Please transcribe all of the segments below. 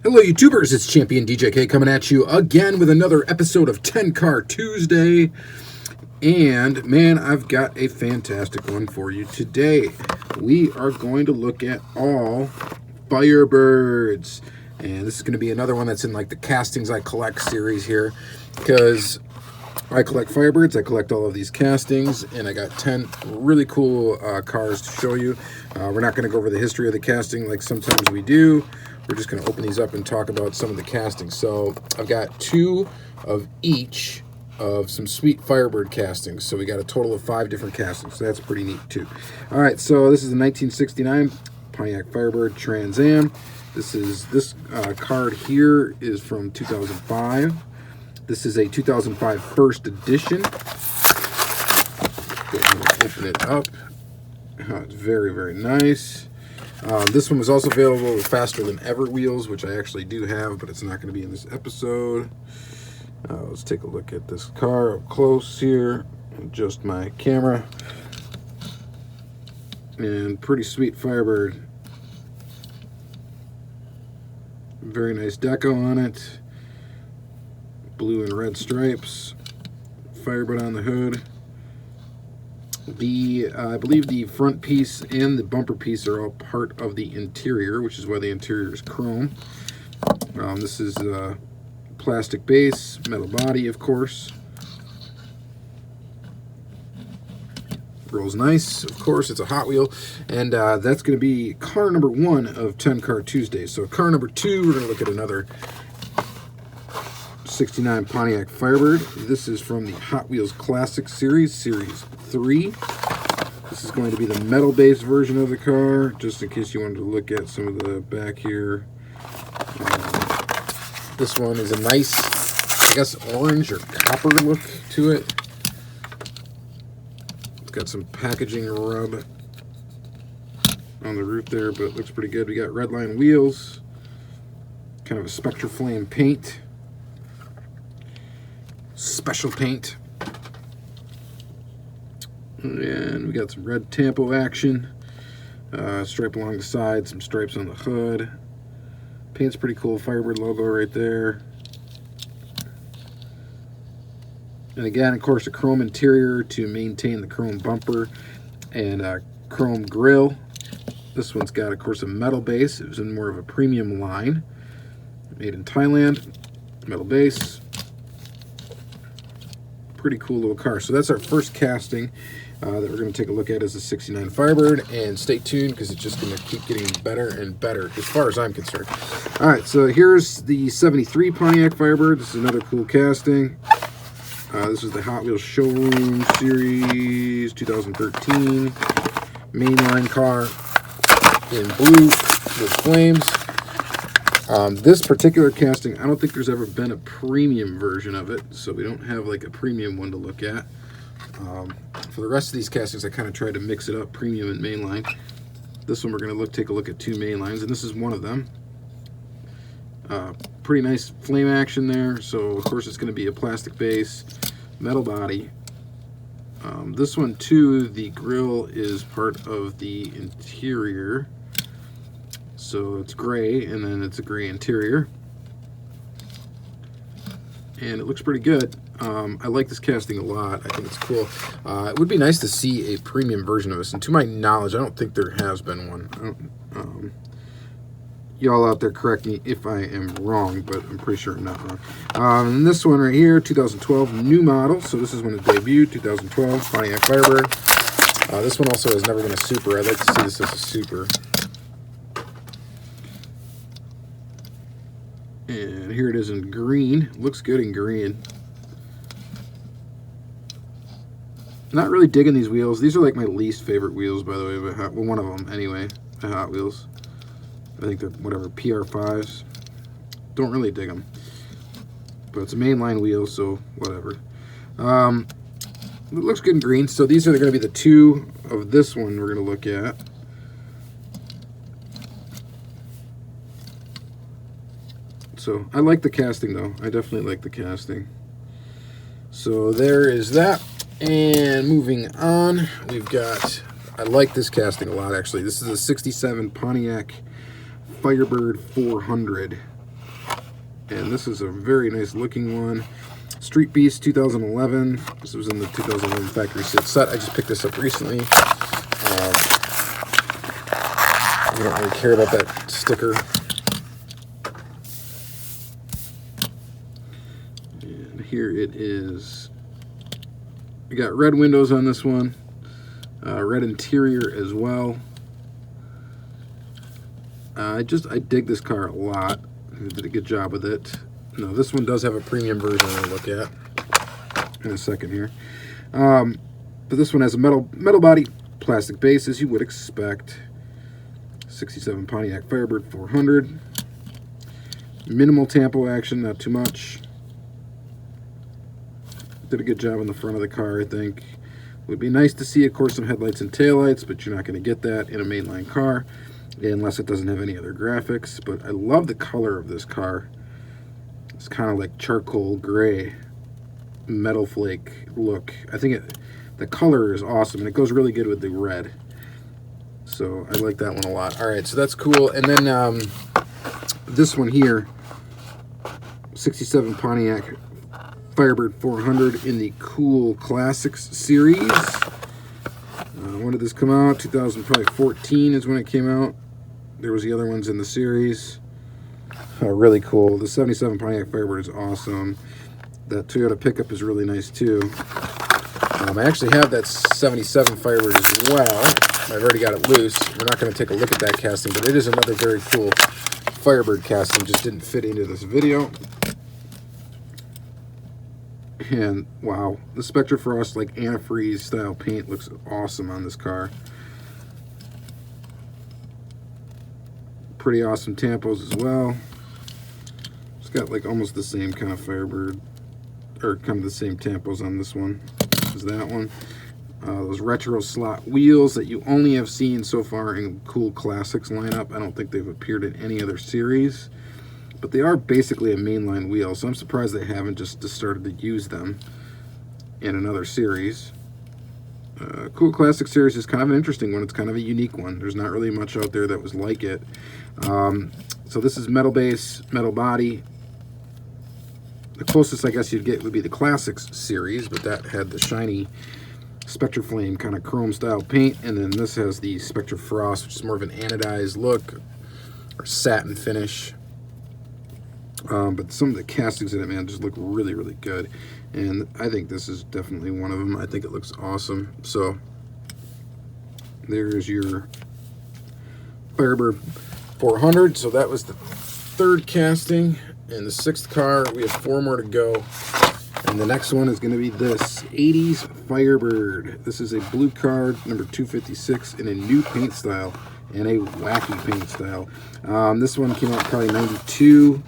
Hello YouTubers, it's Championdjk coming at you again with another episode of 10 Car Tuesday. And man, I've got a fantastic one for you today. We are going to look at all Firebirds. And this is going to be another one that's in like the Castings I Collect series here. Because I collect Firebirds, I collect all of these castings, and I got 10 really cool cars to show you. We're not going to go over the history of the casting like sometimes we do. We're just going to open these up and talk about some of the castings. So I've got 2 of each of some sweet Firebird castings. So we got a total of 5 different castings. So that's pretty neat too. All right, so this is the 1969 Pontiac Firebird Trans Am. This card here is from 2005. This is a 2005 first edition. Go ahead and open it up. It's very, very nice. This one was also available with Faster Than Ever wheels, which I actually do have, but it's not going to be in this episode. Let's take a look at this car up close here. Adjust my camera. And pretty sweet Firebird. Very nice deco on it. Blue and red stripes. Firebird on the hood. I believe the front piece and the bumper piece are all part of the interior, which is why the interior is chrome. This is plastic base, metal body, of course. Rolls nice, of course. It's a Hot Wheel, and that's going to be car number 1 of 10 Car Tuesday. So car number 2, we're going to look at another 69 Pontiac Firebird. This is from the Hot Wheels Classic Series, Series 3. This is going to be the metal-based version of the car, just in case you wanted to look at some of the back here. This one is a nice, I guess, orange or copper look to it. It's got some packaging rub on the roof there, but it looks pretty good. We got red line wheels, kind of a Spectra Flame paint. Special paint, and we got some red tampo action, stripe along the side, some stripes on the hood. Paint's pretty cool, Firebird logo right there. And again, of course, a chrome interior to maintain the chrome bumper and a chrome grille. This one's got, of course, a metal base. It was in more of a premium line, made in Thailand. Metal base. Pretty cool little car. So that's our first casting that we're going to take a look at, is the 69 Firebird, and stay tuned because it's just going to keep getting better and better as far as I'm concerned. All right, so here's the 73 Pontiac Firebird. This is another cool casting. This is the Hot Wheels Showroom Series 2013 mainline car in blue with flames. This particular casting, I don't think there's ever been a premium version of it, so we don't have like a premium one to look at. For the rest of these castings, I kind of tried to mix it up, premium and mainline. This one we're going to take a look at 2 mainlines, and this is one of them. Pretty nice flame action there, so of course it's going to be a plastic base, metal body. This one too, the grille is part of the interior. So it's gray, and then it's a gray interior. And it looks pretty good. I like this casting a lot. I think it's cool. It would be nice to see a premium version of this. And to my knowledge, I don't think there has been one. Y'all out there correct me if I am wrong, but I'm pretty sure I'm not wrong. And this one right here, 2012 new model. So this is when it debuted, 2012 Pontiac Firebird. This one also has never been a super. I'd like to see this as a super. And here it is in green. Looks good in green. Not really digging these wheels. These are like my least favorite wheels, by the way. But well, one of them anyway. The Hot Wheels. I think they're whatever PR5s. Don't really dig them. But it's a mainline wheel, so whatever. It looks good in green. So these are going to be the 2 of this one we're going to look at. So I like the casting though. I definitely like the casting. So there is that. And moving on, we've got, I like this casting a lot actually. This is a 67 Pontiac Firebird 400. And this is a very nice looking one. Street Beast 2011. This was in the 2011 factory set. I just picked this up recently. We don't really care about that sticker. And here it is. We got red windows on this one. Red interior as well. I dig this car a lot. They did a good job with it. No, this one does have a premium version I'll look at in a second here. But this one has a metal body, plastic base as you would expect. 67 Pontiac Firebird 400. Minimal tampo action, not too much. Did a good job on the front of the car, I think. Would be nice to see, of course, some headlights and taillights, but you're not going to get that in a mainline car unless it doesn't have any other graphics. But I love the color of this car. It's kind of like charcoal gray, metal flake look. I think the color is awesome, and it goes really good with the red. So I like that one a lot. All right, so that's cool. And then this one here, 67 Pontiac Firebird 400 in the Cool Classics series. When did this come out? 2014 is when it came out. There was the other ones in the series. Really cool. The 77 Pontiac Firebird is awesome. That Toyota pickup is really nice too. I actually have that 77 Firebird as well. I've already got it loose. We're not going to take a look at that casting, but it is another very cool Firebird casting. Just didn't fit into this video. And wow, the Spectre Frost like antifreeze style paint looks awesome on this car. Pretty awesome tampos as well. It's got like almost the same kind of Firebird, or kind of the same tampos on this one as that one. Those retro slot wheels that you only have seen so far in Cool Classics lineup. I don't think they've appeared in any other series, but they are basically a mainline wheel, so I'm surprised they haven't just started to use them in another series. Cool Classic series is kind of an interesting one. It's kind of a unique one. There's not really much out there that was like it. So this is metal base, metal body. The closest I guess you'd get would be the Classics series, but that had the shiny Spectre Flame kind of chrome style paint, and then this has the Spectre Frost, which is more of an anodized look or satin finish. But some of the castings in it, man, just look really, really good. And I think this is definitely one of them. I think it looks awesome. So there's your Firebird 400. So that was the third casting. And the sixth car, we have 4 more to go. And the next one is going to be this 80s Firebird. This is a blue card, number 256, in a new paint style and a wacky paint style. This one came out probably 92.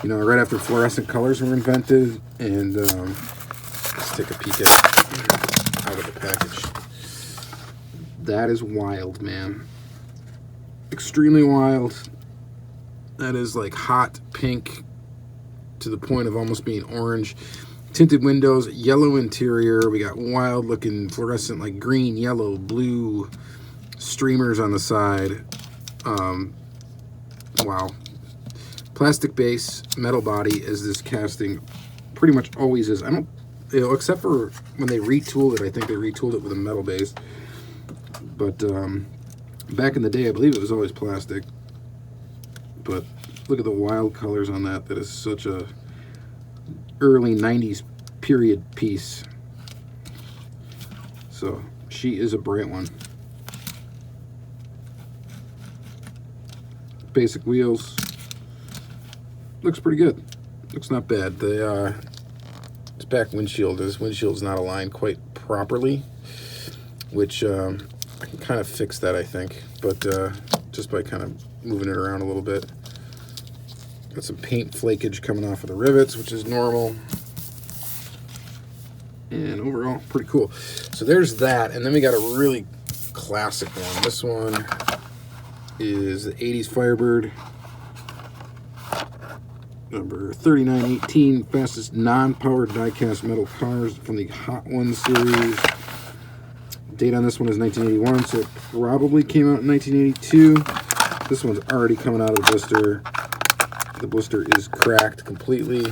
You know, right after fluorescent colors were invented. And let's take a peek at it out of the package. That is wild, man. Extremely wild. That is like hot pink to the point of almost being orange. Tinted windows, yellow interior. We got wild looking fluorescent like green, yellow, blue streamers on the side. Wow. Plastic base, metal body, as this casting pretty much always is. I don't, you know, except for when they retooled it. I think they retooled it with a metal base. But back in the day, I believe it was always plastic. But look at the wild colors on that. That is such a early 90s period piece. So she is a bright one. Basic wheels. Looks pretty good. Looks not bad. The this back windshield, this windshield's not aligned quite properly, which I can kind of fix that, I think, but just by kind of moving it around a little bit. Got some paint flakage coming off of the rivets, which is normal. And overall, pretty cool. So there's that, and then we got a really classic one. This one is the 80s Firebird. Number 3918, fastest non-powered diecast metal cars from the Hot Ones series. Date on this one is 1981, so it probably came out in 1982. This one's already coming out of the blister. The blister is cracked completely.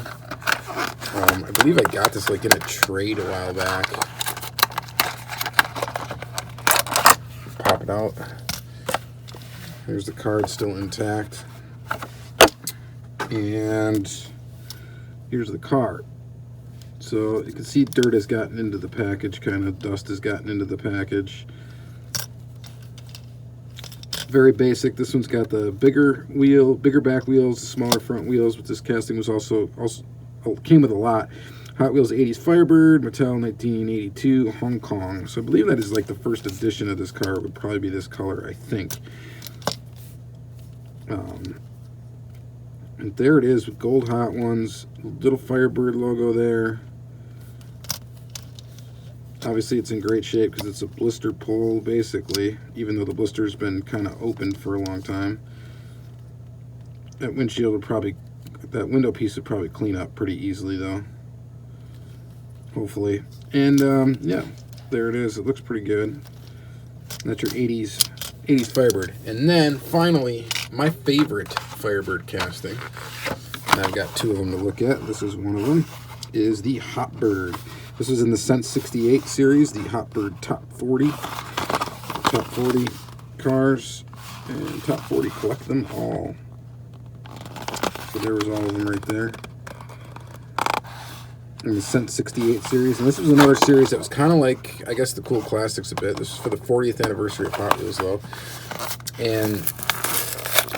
I believe I got this like in a trade a while back. Pop it out. Here's the card still intact. And here's the card. So you can see dirt has gotten into the package, kind of dust has gotten into the package. Very basic. This one's got the bigger back wheels, smaller front wheels, but this casting was also came with a lot. Hot Wheels 80s Firebird, Mattel 1982, Hong Kong. So I believe that is like the first edition of this car. It would probably be this color, I think. And there it is with gold Hot Ones, little Firebird logo there. Obviously it's in great shape because it's a blister pull basically, even though the blister's been kind of opened for a long time. That windshield would probably, that window piece would probably clean up pretty easily though. Hopefully. And yeah, there it is. It looks pretty good. That's your 80s Firebird. And then finally, my favorite Firebird casting, and I've got two of them to look at. This is one of them, is the Hot Bird. This is in the Sense 68 series, the Hot Bird Top 40. Top 40 cars, and Top 40 collect them all. So there was all of them right there. In the Sense 68 series. And this was another series that was kind of like, I guess, the Cool Classics a bit. This was for the 40th anniversary of Hot Wheels, though. And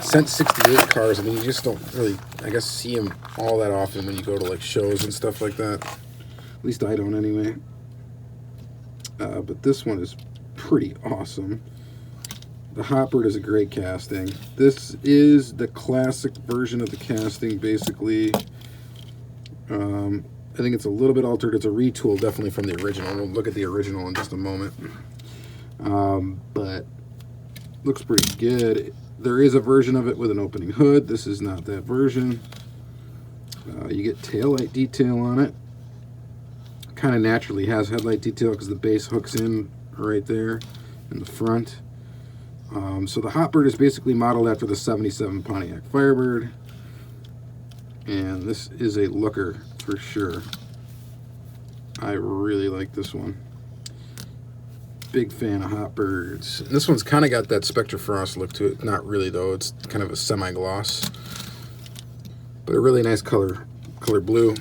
Sense 68 cars, I mean, you just don't really, I guess, see them all that often when you go to, like, shows and stuff like that. At least I don't, anyway. But this one is pretty awesome. The Hot Bird is a great casting. This is the classic version of the casting, basically. I think it's a little bit altered. It's a retool, definitely, from the original. We'll look at the original in just a moment. But looks pretty good. There is a version of it with an opening hood. This is not that version. You get taillight detail on it. Kind of naturally has headlight detail because the base hooks in right there in the front. So the Hot Bird is basically modeled after the 77 Pontiac Firebird. And this is a looker for sure. I really like this one. Big fan of Hot Birds. And this one's kind of got that Spectre Frost look to it. Not really though. It's kind of a semi-gloss. But a really nice color blue.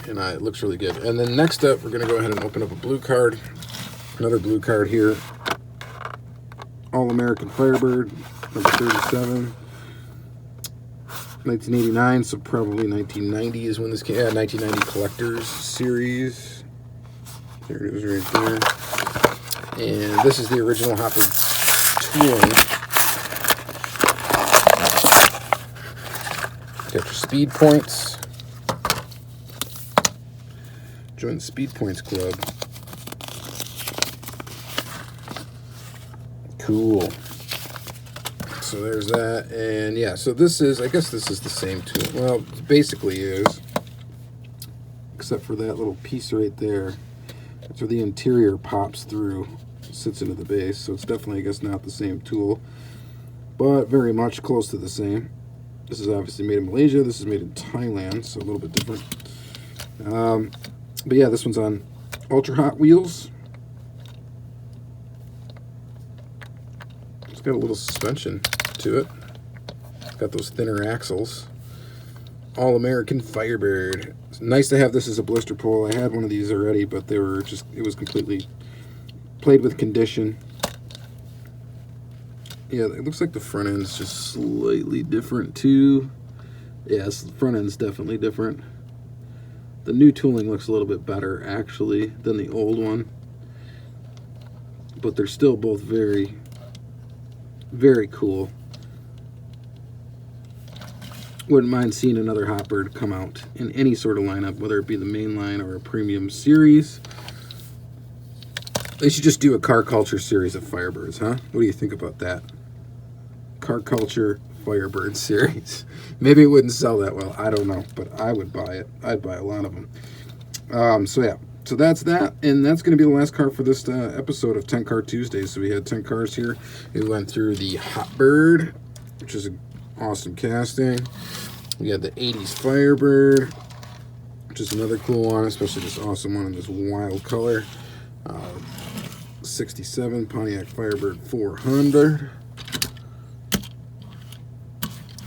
And it looks really good. And then next up, we're going to go ahead and open up a blue card. Another blue card here. All-American Firebird, number 37. 1989, so probably 1990 is when this came. Yeah, 1990 Collectors Series. There it is right there. And this is the original Hot Bird tooling. Got your speed points. Join the Speed Points Club. Cool. So there's that, and yeah, so this is, I guess this is the same tool. Well, it basically is, except for that little piece right there. That's where the interior pops through, sits into the base, so it's definitely, I guess, not the same tool, but very much close to the same. This is obviously made in Malaysia, this is made in Thailand, so a little bit different. But yeah, this one's on Ultra Hot Wheels. It's got a little suspension to it. It's got those thinner axles. All-American Firebird. It's nice to have this as a blister pull. I had one of these already, but they were just, it was completely played with condition. Yeah, it looks like the front end's just slightly different too. Yes, the front end's definitely different. The new tooling looks a little bit better, actually, than the old one. But they're still both very, very cool. Wouldn't mind seeing another Hot Bird come out in any sort of lineup, whether it be the main line or a premium series. They should just do a Car Culture series of Firebirds, huh? What do you think about that? Car Culture Firebird series. Maybe it wouldn't sell that well. I don't know, but I would buy it. I'd buy a lot of them. So yeah, so that's that, and that's going to be the last car for this episode of 10 Car Tuesday. So we had 10 cars here. We went through the Hot Bird, which is an awesome casting. We got the 80s Firebird, which is another cool one, especially this awesome one in this wild color. 67 Pontiac Firebird 400.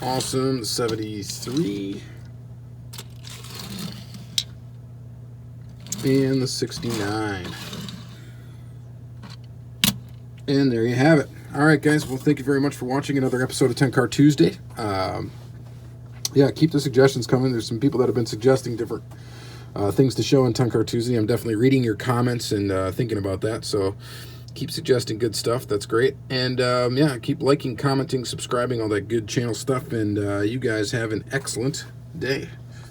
Awesome, 73. And the 69. And there you have it. All right, guys. Well, thank you very much for watching another episode of 10 Car Tuesday. Yeah, keep the suggestions coming. There's some people that have been suggesting different things to show on 10 Car Tuesday. I'm definitely reading your comments and thinking about that. So keep suggesting good stuff. That's great. And yeah, keep liking, commenting, subscribing, all that good channel stuff. And you guys have an excellent day.